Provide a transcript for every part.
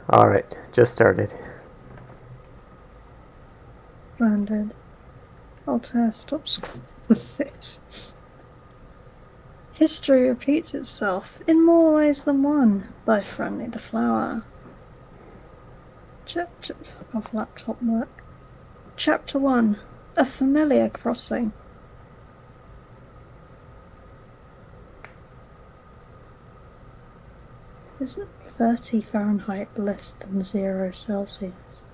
Alright, just started. Landed. Altair, stop school with this. History repeats itself in more ways than one by Friendly the Flower. Chapter of laptop work. Chapter 1. A familiar crossing. Isn't 30 Fahrenheit less than 0 Celsius?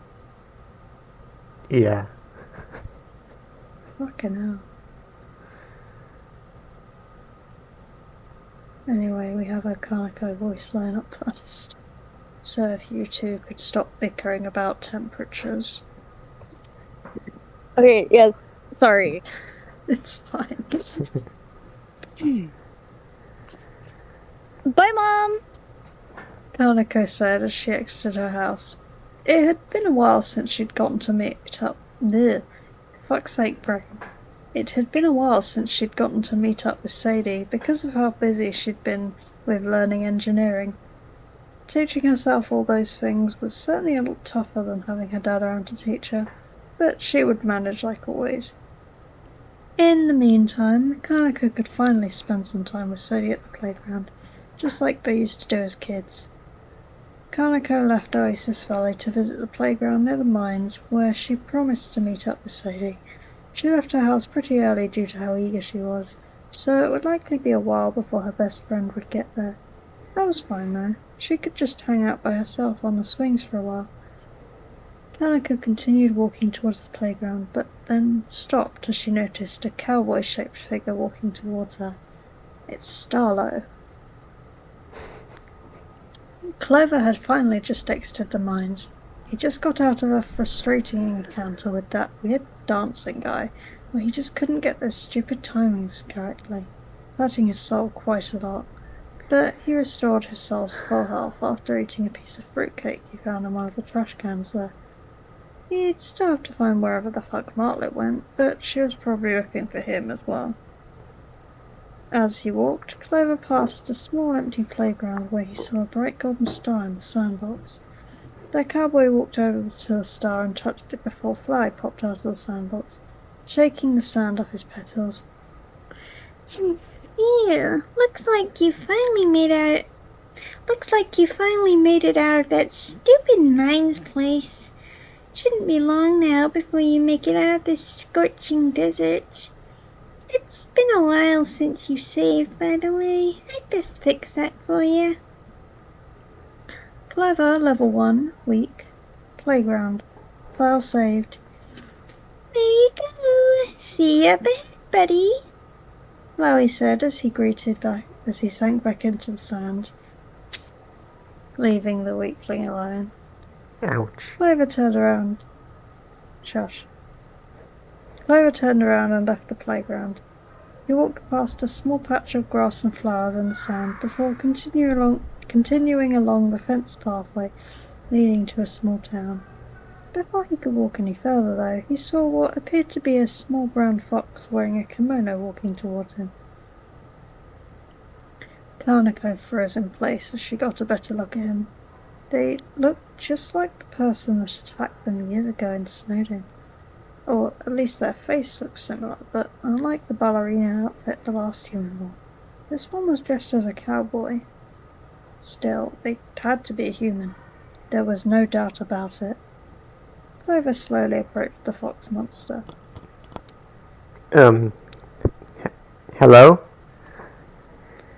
Yeah. Fucking hell. Anyway, we have a Kaneko voice line up first. So if you two could stop bickering about temperatures. Okay, yes, sorry. It's fine. Bye, Mom! Kaneko said as she exited her house. It had been a while since she'd gotten to meet up. Ugh. Fuck's sake, brain. It had been a while since she'd gotten to meet up with Sadie because of how busy she'd been with learning engineering. Teaching herself all those things was certainly a lot tougher than having her dad around to teach her, but she would manage like always. In the meantime, Kaneko could finally spend some time with Sadie at the playground, just like they used to do as kids. Kaneko left Oasis Valley to visit the playground near the mines, where she promised to meet up with Sadie. She left her house pretty early due to how eager she was, so it would likely be a while before her best friend would get there. That was fine though. She could just hang out by herself on the swings for a while. Kaneko continued walking towards the playground, but then stopped as she noticed a cowboy-shaped figure walking towards her. It's Starlo. Clover had finally just exited the mines. He just got out of a frustrating encounter with that weird dancing guy, where he just couldn't get those stupid timings correctly, hurting his soul quite a lot. But he restored his soul's full health after eating a piece of fruitcake he found in one of the trash cans there. He'd still have to find wherever the fuck Martlet went, but she was probably looking for him as well. As he walked, Clover passed a small empty playground where he saw a bright golden star in the sandbox. The cowboy walked over to the star and touched it before a fly popped out of the sandbox, shaking the sand off his petals. Phew, looks like you finally made it out of that stupid mines place. Shouldn't be long now before you make it out of this scorching desert. It's been a while since you saved, by the way. I'd best fix that for you. Clover, level 1, weak. Playground. File saved. There you go. See you back, buddy. Flowey said as he sank back into the sand, leaving the weakling alone. Ouch. Clover turned around. Shush. Clover turned around and left the playground. He walked past a small patch of grass and flowers in the sand before continuing along the fenced pathway leading to a small town. Before he could walk any further, though, he saw what appeared to be a small brown fox wearing a kimono walking towards him. Kaneko froze in place as she got a better look at him. They looked just like the person that attacked them years ago in Snowdon. Or at least their face looked similar, but unlike the ballerina outfit the last human wore, this one was dressed as a cowboy. Still, they had to be a human. There was no doubt about it. Clover slowly approached the fox monster. Hello?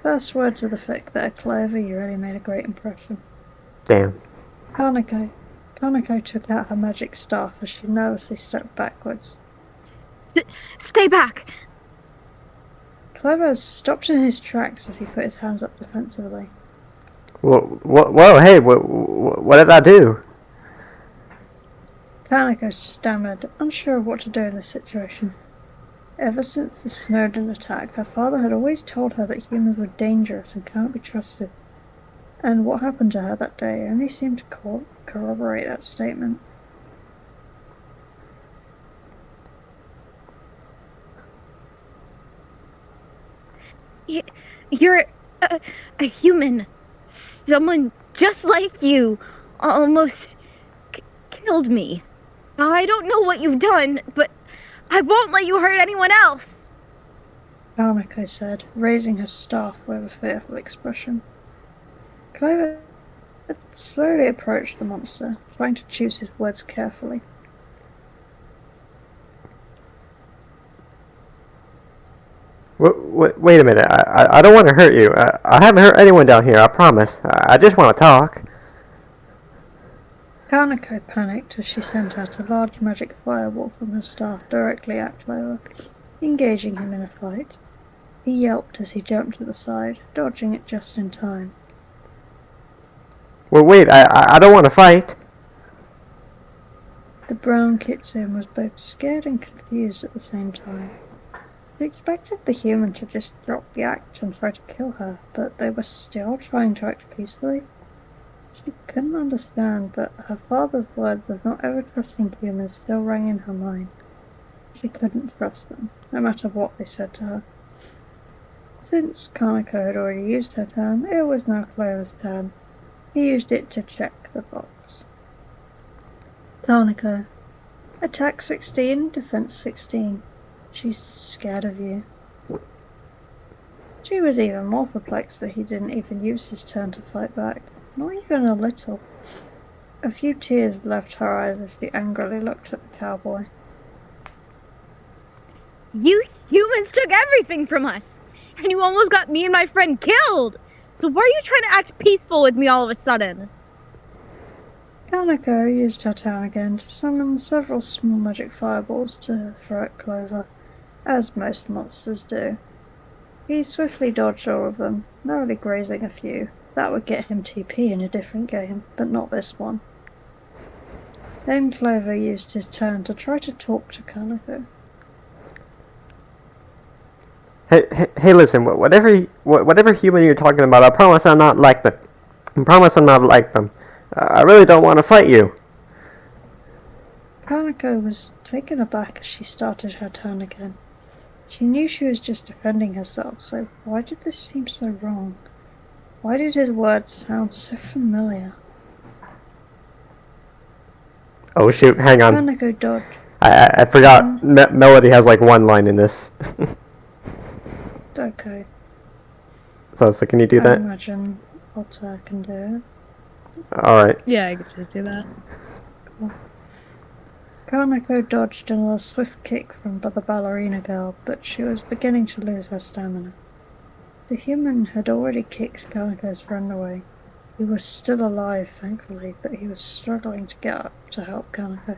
First words of the fic there, Clover, you really made a great impression. Damn. Kaneko took out her magic staff as she nervously stepped backwards. Stay back! Clover stopped in his tracks as he put his hands up defensively. Whoa, hey, what did I do? Kaneko stammered, unsure of what to do in this situation. Ever since the Snowdon attack, her father had always told her that humans were dangerous and cannot be trusted. And what happened to her that day only seemed to corroborate that statement. You're a human. Someone just like you. almost killed me. I don't know what you've done, but I won't let you hurt anyone else. Kanako said, raising her staff with a fearful expression. Clover slowly approached the monster, trying to choose his words carefully. Wait a minute. I don't want to hurt you. I haven't hurt anyone down here, I promise. I just want to talk. Kanako panicked as she sent out a large magic fireball from her staff directly at Clover, engaging him in a fight. He yelped as he jumped to the side, dodging it just in time. Well, wait. I don't want to fight. The brown kitsune was both scared and confused at the same time. She expected the human to just drop the act and try to kill her, but they were still trying to act peacefully. She couldn't understand, but her father's words of not ever trusting humans still rang in her mind. She couldn't trust them, no matter what they said to her. Since Kanako had already used her turn, it was now Clover's turn. He used it to check the box. Kanako. Attack 16, defense 16. She's scared of you. She was even more perplexed that he didn't even use his turn to fight back. Not even a little. A few tears left her eyes as she angrily looked at the cowboy. You humans took everything from us, and you almost got me and my friend killed. So why are you trying to act peaceful with me all of a sudden? Kanako used her turn again to summon several small magic fireballs to throw at Clover, as most monsters do. He swiftly dodged all of them, narrowly grazing a few. That would get him TP in a different game, but not this one. Then Clover used his turn to try to talk to Kanako. Hey, listen. Whatever human you're talking about, I promise I'm not like them. I promise I'm not like them. I really don't want to fight you. Kanako was taken aback as she started her turn again. She knew she was just defending herself, so why did this seem so wrong? Why did his words sound so familiar? Oh shoot, hang on. Kanako dodged. I forgot Melody has like one line in this. Okay. So can you do I that? imagine Altair can do it. Alright. Yeah, I could just do that. Kanako dodged another swift kick from the ballerina girl, but she was beginning to lose her stamina. The human had already kicked Kanako's friend away. He was still alive, thankfully, but he was struggling to get up to help Kanako.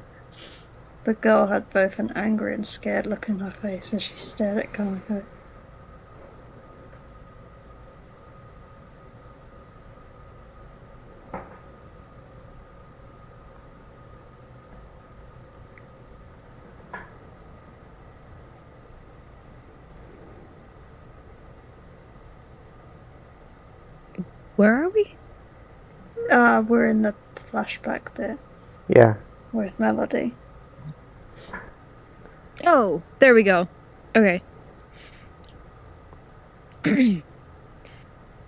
The girl had both an angry and scared look in her face as she stared at Kanako. Where are we? We're in the flashback bit Yeah. with Melody. Oh, there we go. Okay.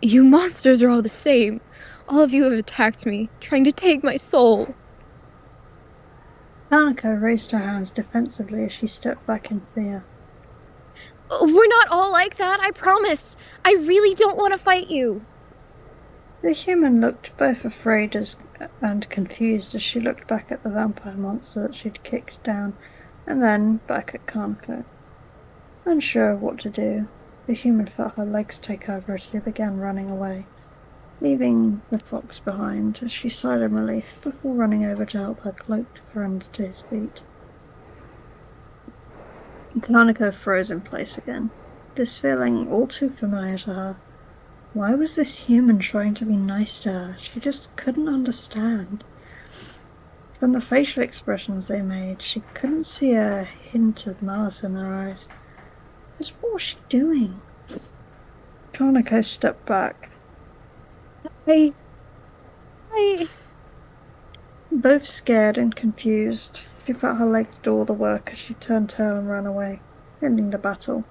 You monsters are all the same. All of you have attacked me, trying to take my soul. Kanako raised her hands defensively as she stepped back in fear. We're not all like that, I promise. I really don't want to fight you. The human looked both afraid and confused as she looked back at the vampire monster that she'd kicked down, and then back at Kanako. Unsure of what to do, the human felt her legs take over as she began running away, leaving the fox behind as she sighed in relief before running over to help her cloaked friend to his feet. Kanako froze in place again, this feeling all too familiar to her. Why was this human trying to be nice to her? She just couldn't understand. From the facial expressions they made, she couldn't see a hint of malice in their eyes. Just what was she doing? Kanako stepped back. I... Both scared and confused, she felt her legs do all the work as she turned tail and ran away, ending the battle.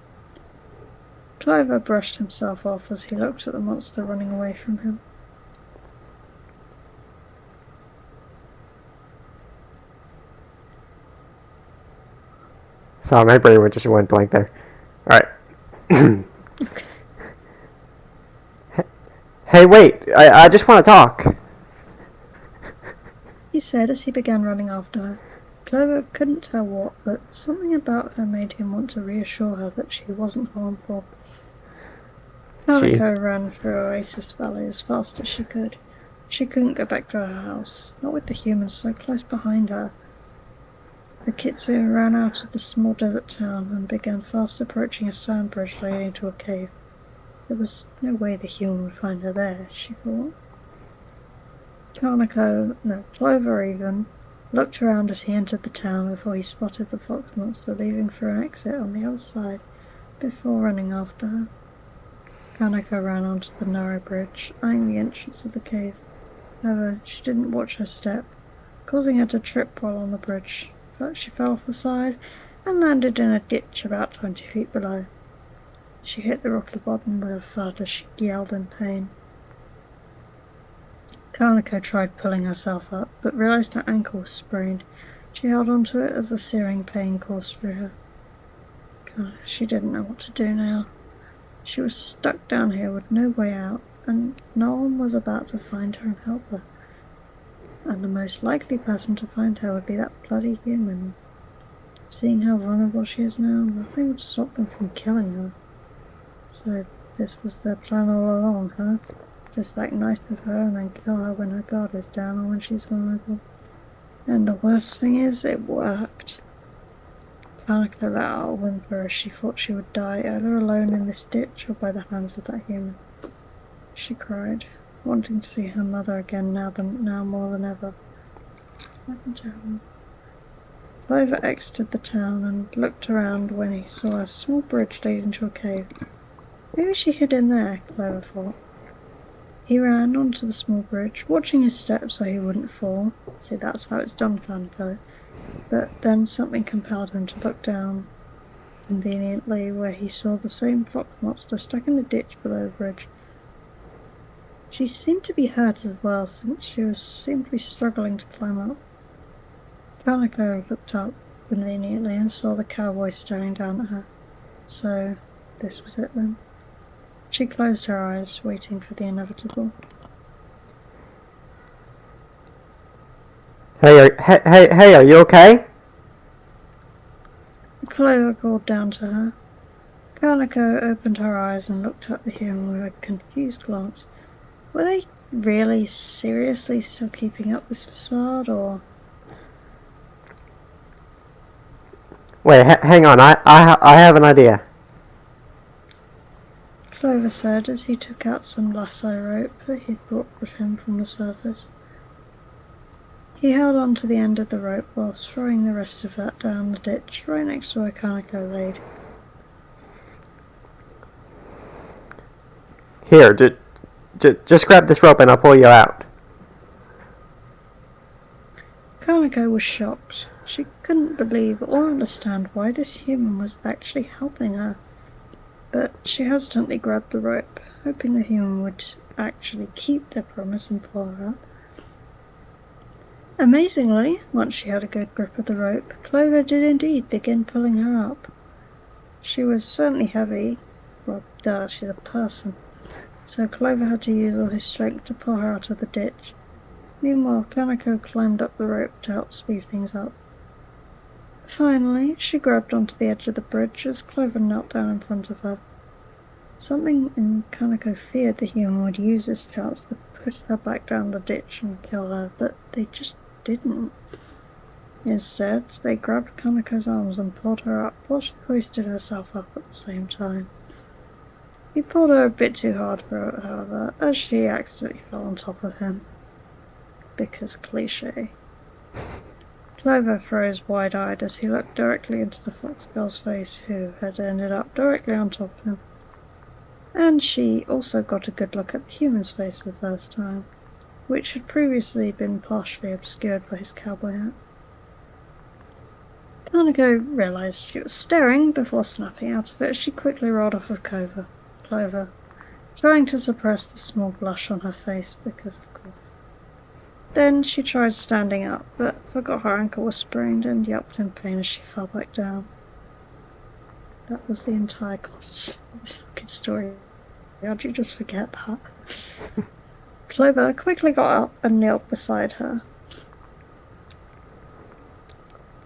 Clover brushed himself off as he looked at the monster running away from him. Sorry, my brain just went blank there. Alright. Hey, wait! I just want to talk! He said as he began running after her. Clover couldn't tell what, but something about her made him want to reassure her that she wasn't harmful. Kaneko ran through Oasis Valley as fast as she could. She couldn't go back to her house, not with the humans so close behind her. The kitsune ran out of the small desert town and began fast approaching a sand bridge leading to a cave. There was no way the human would find her there, she thought. Clover even, looked around as he entered the town before he spotted the fox monster leaving for an exit on the other side before running after her. Kaneko ran onto the narrow bridge, eyeing the entrance of the cave. However, she didn't watch her step, causing her to trip while on the bridge. She fell off the side and landed in a ditch about 20 feet below. She hit the rocky bottom with a thud as she yelled in pain. Kaneko tried pulling herself up, but realized her ankle was sprained. She held onto it as the searing pain coursed through her. She didn't know what to do now. She was stuck down here with no way out, and no one was about to find her and help her. And the most likely person to find her would be that bloody human. Seeing how vulnerable she is now, nothing would stop them from killing her. So this was their plan all along, huh? Just act nice with her and then kill her when her guard is down or when she's vulnerable. And the worst thing is, it worked. Kaneko let out a whimper as she thought she would die, either alone in this ditch or by the hands of that human. She cried, wanting to see her mother again now more than ever. What happened to her? Clover exited the town and looked around when he saw a small bridge leading to a cave. Maybe she hid in there, Clover thought. He ran onto the small bridge, watching his steps so he wouldn't fall. See, that's how it's done, Kaneko. But then something compelled him to look down conveniently where he saw the same fox monster stuck in a ditch below the bridge. She seemed to be hurt as well, since she was simply struggling to climb up. Kaneko looked up conveniently and saw the cowboy staring down at her. So, this was it then. She closed her eyes, waiting for the inevitable. Hey, are you okay? Clover called down to her. Kaneko opened her eyes and looked at the human with a confused glance. Were they really, seriously still keeping up this facade, or...? Wait, hang on, I have an idea. Clover said as he took out some lasso rope that he'd brought with him from the surface. He held on to the end of the rope whilst throwing the rest of that down the ditch right next to where Kaneko laid. Here, just grab this rope and I'll pull you out. Kaneko was shocked. She couldn't believe or understand why this human was actually helping her. But she hesitantly grabbed the rope, hoping the human would actually keep their promise and pull her up. Amazingly, once she had a good grip of the rope, Clover did indeed begin pulling her up. She was certainly heavy. Well, duh, she's a person. So Clover had to use all his strength to pull her out of the ditch. Meanwhile, Kaneko climbed up the rope to help speed things up. Finally, she grabbed onto the edge of the bridge as Clover knelt down in front of her. Something in Kaneko feared the human would use this chance to push her back down the ditch and kill her, but they just didn't. Instead, they grabbed Kaneko's arms and pulled her up while she hoisted herself up at the same time. He pulled her a bit too hard for her, however, as she accidentally fell on top of him. Because cliché. Clover froze wide-eyed as he looked directly into the fox girl's face, who had ended up directly on top of him. And she also got a good look at the human's face for the first time, which had previously been partially obscured by his cowboy hat. Kaneko realized she was staring before snapping out of it as she quickly rolled off of Clover, trying to suppress the small blush on her face because of course. Then she tried standing up, but forgot her ankle was sprained and yelped in pain as she fell back down. That was the entire course of this fucking story. How'd you just forget that? Clover quickly got up and knelt beside her.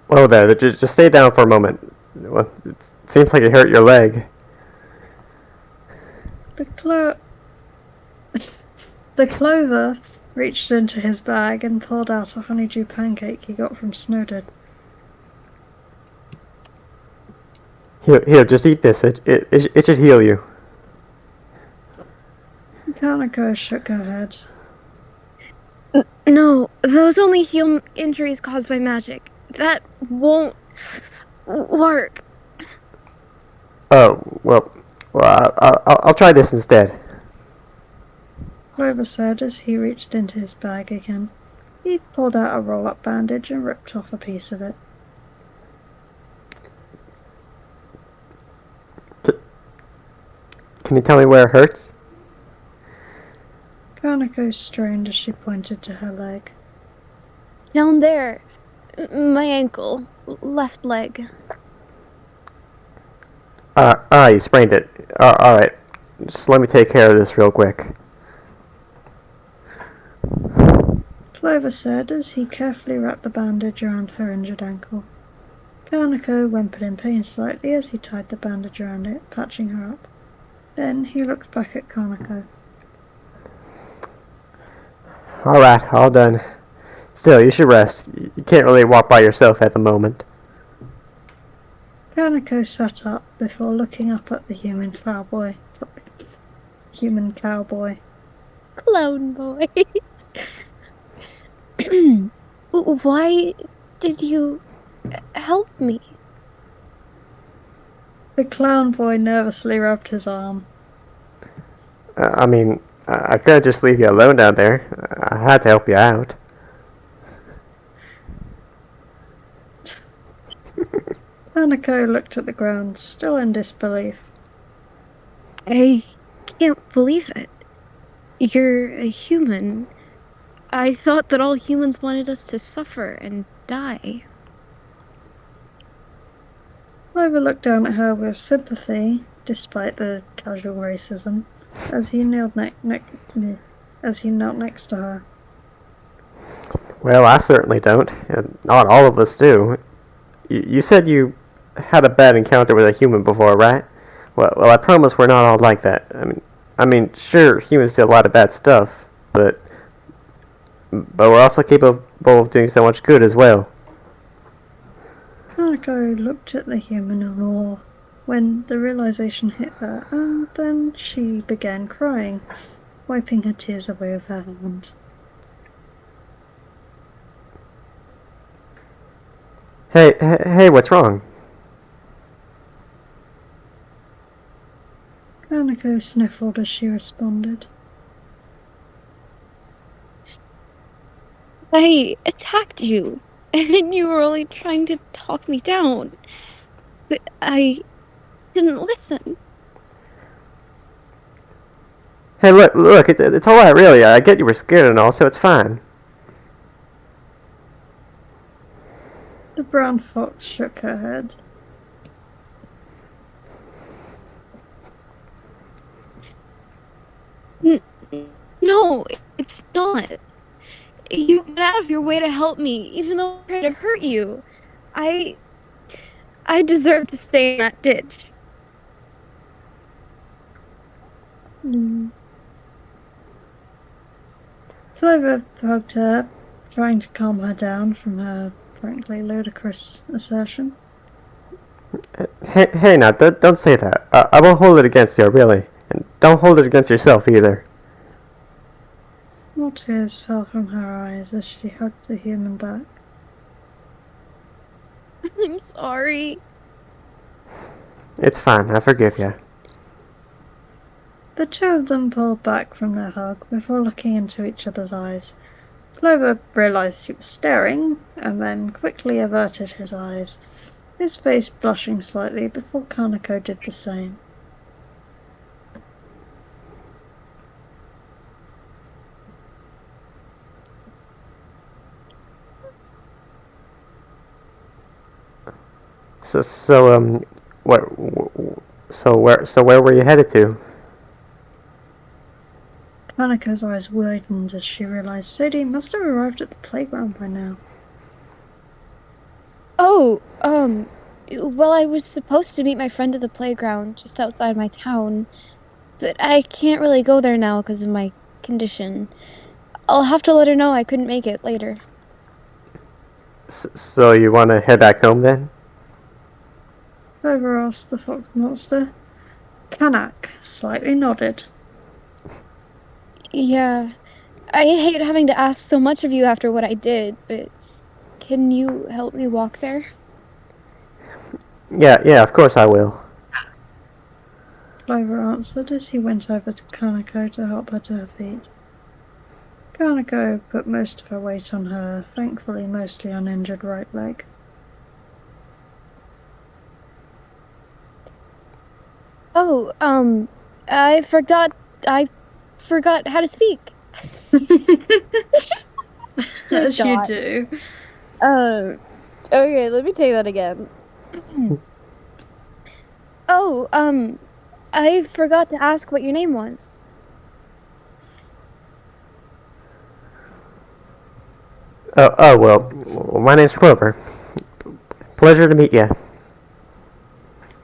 Whoa there, just stay down for a moment. Well, it seems like it hurt your leg. The Clover reached into his bag and pulled out a honeydew pancake he got from Snowden. Here, just eat this. It should heal you. Kanako shook her head. No, those only heal injuries caused by magic. That won't work. Oh, well, I'll try this instead. Clover said as he reached into his bag again. He pulled out a roll-up bandage and ripped off a piece of it. Can you tell me where it hurts? Kanako strained as she pointed to her leg. Down there. My ankle. Left leg. You sprained it. Alright. Just let me take care of this real quick. Clover said as he carefully wrapped the bandage around her injured ankle. Kanako whimpered in pain slightly as he tied the bandage around it, patching her up. Then he looked back at Kanako. Alright, all done. Still, you should rest. You can't really walk by yourself at the moment. Kanako sat up before looking up at the human cowboy. Clone boy. Why did you help me? The clown boy nervously rubbed his arm. I couldn't just leave you alone down there. I had to help you out. Kanako looked at the ground, still in disbelief. I can't believe it. You're a human. I thought that all humans wanted us to suffer and die. Clover looked down at her with sympathy, despite the casual racism, as he knelt next to her. Well, I certainly don't. And not all of us do. You said you had a bad encounter with a human before, right? Well, I promise we're not all like that. I mean, sure, humans do a lot of bad stuff, but we're also capable of doing so much good as well. Kanako looked at the human in awe when the realization hit her, and then she began crying, wiping her tears away with her hand. Hey, what's wrong? Kanako sniffled as she responded. I attacked you, and you were only trying to talk me down. But I didn't listen. Hey, look, it's alright, really. I get you were scared and all, so it's fine. The brown fox shook her head. No, it's not. You went out of your way to help me, even though I tried to hurt you. I deserve to stay in that ditch. Clover hugged her, trying to calm her down from her frankly ludicrous assertion. Hey, now, don't say that. I won't hold it against you, really. And don't hold it against yourself, either. More tears fell from her eyes as she hugged the human back. I'm sorry. It's fine, I forgive you. The two of them pulled back from their hug before looking into each other's eyes. Clover realized she was staring, and then quickly averted his eyes, his face blushing slightly before Kanako did the same. So, What? So where were you headed to? Kaneko's eyes widened as she realized Sadie must have arrived at the playground by now. Oh, well, I was supposed to meet my friend at the playground just outside my town, but I can't really go there now because of my condition. I'll have to let her know I couldn't make it later. So you want to head back home then? Clover asked the fox monster. Kanak slightly nodded. Yeah, I hate having to ask so much of you after what I did, but can you help me walk there? Yeah, of course I will. Clover answered as he went over to Kaneko to help her to her feet. Kaneko put most of her weight on her, thankfully mostly uninjured right leg. Oh, I forgot how to speak. As you Forgot. do. Okay, let me take that again. Oh, I forgot to ask what your name was. Well, my name's Clover. Pleasure to meet you.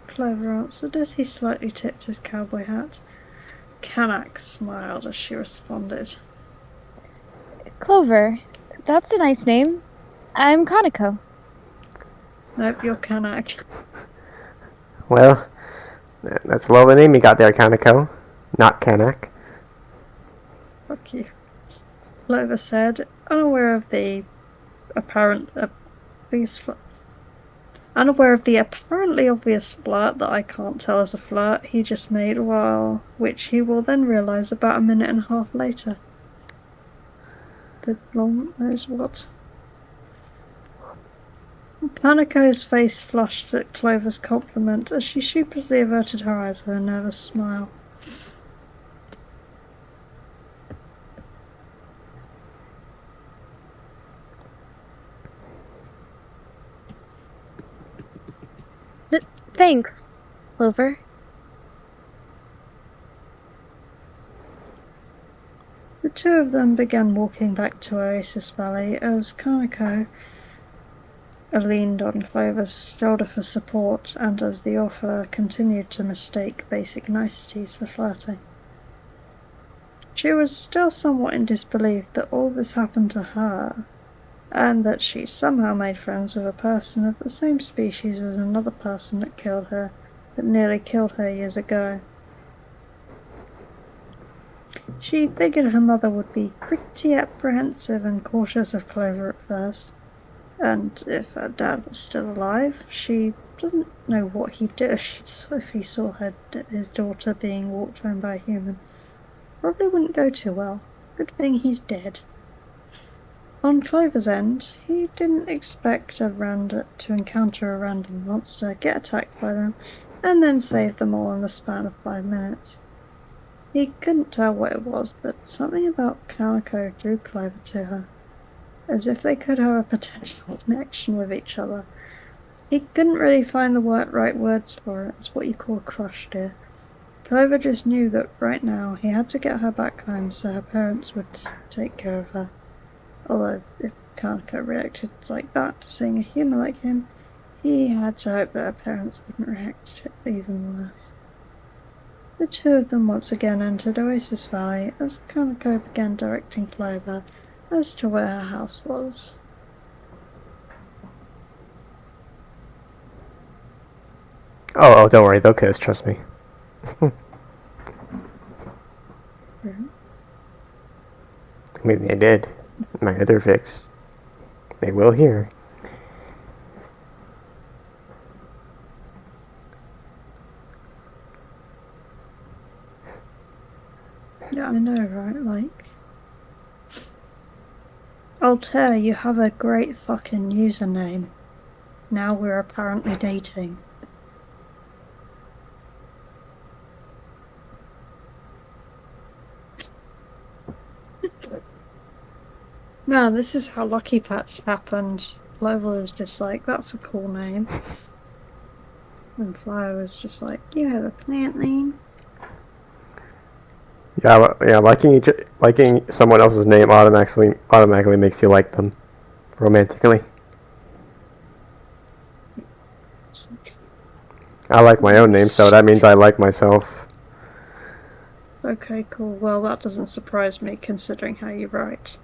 Clover answered as he slightly tipped his cowboy hat. Kanak smiled as she responded. Clover. That's a nice name. I'm Kaneko. Nope, you're Kanak. Well, that's a lovely name you got there, Kaneko. Not Kanak. Fuck you. Clover said, unaware of the apparently obvious flirt that I can't tell as a flirt he just made, which he will then realise about a minute and a half later. The long knows what. Kaneko's face flushed at Clover's compliment as she sheepishly averted her eyes with a nervous smile. Thanks, Clover. The two of them began walking back to Oasis Valley as Kaneko leaned on Clover's shoulder for support and as the offer continued to mistake basic niceties for flirting. She was still somewhat in disbelief that all this happened to her, and that she somehow made friends with a person of the same species as another person that nearly killed her years ago. She figured her mother would be pretty apprehensive and cautious of Clover at first, and if her dad was still alive, she doesn't know what he'd do if he saw his daughter being walked home by a human. Probably wouldn't go too well. Good thing he's dead. On Clover's end, he didn't expect to encounter a random monster, get attacked by them, and then save them all in the span of 5 minutes. He couldn't tell what it was, but something about Kaneko drew Clover to her, as if they could have a potential connection with each other. He couldn't really find the right words for it. It's what you call a crush, dear. Clover just knew that right now he had to get her back home so her parents would take care of her. Although, if Kaneko reacted like that to seeing a human like him, he had to hope that her parents wouldn't react even worse. The two of them once again entered Oasis Valley as Kaneko began directing Clover as to where her house was. Oh, don't worry, they'll kiss, trust me. I mean, they did. My other fix. They will here. Yeah, I know, right? Altair, you have a great fucking username. Now we're apparently dating. No, this is how Lucky Patch happened. Clover was just like, that's a cool name. And Fly was just like, you have a plant name? Yeah, liking someone else's name automatically makes you like them romantically. I like my own name, so that means I like myself. Okay, cool. Well, that doesn't surprise me, considering how you write.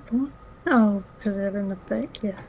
What? Oh, because they're in the thick, yeah.